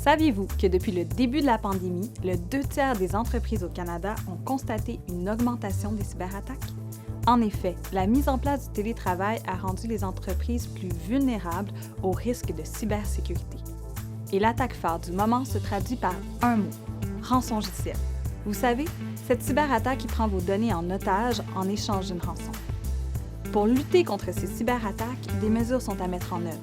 Saviez-vous que depuis le début de la pandémie, le 2/3 des entreprises au Canada ont constaté une augmentation des cyberattaques? En effet, la mise en place du télétravail a rendu les entreprises plus vulnérables aux risques de cybersécurité. Et l'attaque phare du moment se traduit par un mot, rançongiciel. Vous savez, cette cyberattaque qui prend vos données en otage en échange d'une rançon. Pour lutter contre ces cyberattaques, des mesures sont à mettre en œuvre.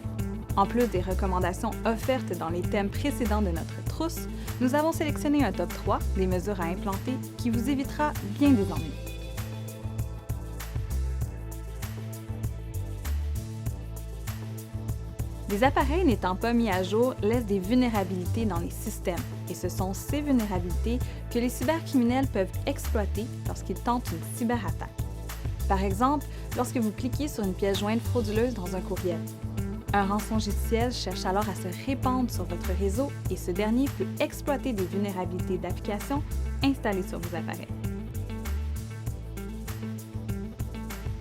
En plus des recommandations offertes dans les thèmes précédents de notre trousse, nous avons sélectionné un top 3 des mesures à implanter qui vous évitera bien des ennuis. Les appareils n'étant pas mis à jour laissent des vulnérabilités dans les systèmes, et ce sont ces vulnérabilités que les cybercriminels peuvent exploiter lorsqu'ils tentent une cyberattaque. Par exemple, lorsque vous cliquez sur une pièce jointe frauduleuse dans un courriel. Un rançongiciel cherche alors à se répandre sur votre réseau et ce dernier peut exploiter des vulnérabilités d'applications installées sur vos appareils.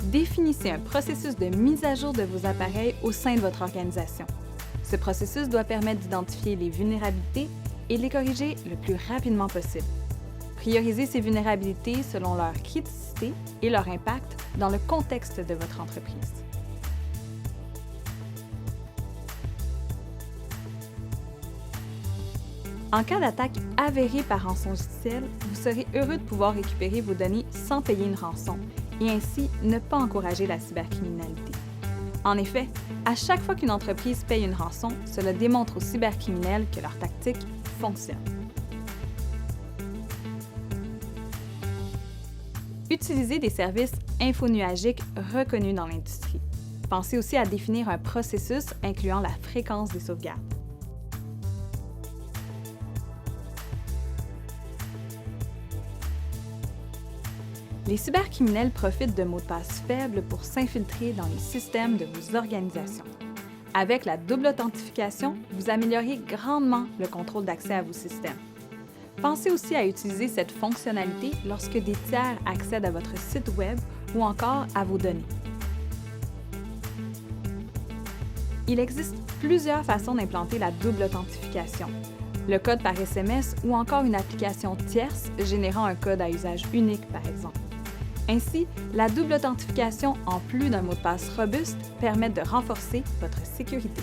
Définissez un processus de mise à jour de vos appareils au sein de votre organisation. Ce processus doit permettre d'identifier les vulnérabilités et de les corriger le plus rapidement possible. Priorisez ces vulnérabilités selon leur criticité et leur impact dans le contexte de votre entreprise. En cas d'attaque avérée par rançongiciel, vous serez heureux de pouvoir récupérer vos données sans payer une rançon et ainsi ne pas encourager la cybercriminalité. En effet, à chaque fois qu'une entreprise paye une rançon, cela démontre aux cybercriminels que leur tactique fonctionne. Utilisez des services infonuagiques reconnus dans l'industrie. Pensez aussi à définir un processus incluant la fréquence des sauvegardes. Les cybercriminels profitent de mots de passe faibles pour s'infiltrer dans les systèmes de vos organisations. Avec la double authentification, vous améliorez grandement le contrôle d'accès à vos systèmes. Pensez aussi à utiliser cette fonctionnalité lorsque des tiers accèdent à votre site Web ou encore à vos données. Il existe plusieurs façons d'implanter la double authentification. Le code par SMS ou encore une application tierce générant un code à usage unique, par exemple. Ainsi, la double authentification, en plus d'un mot de passe robuste, permet de renforcer votre sécurité.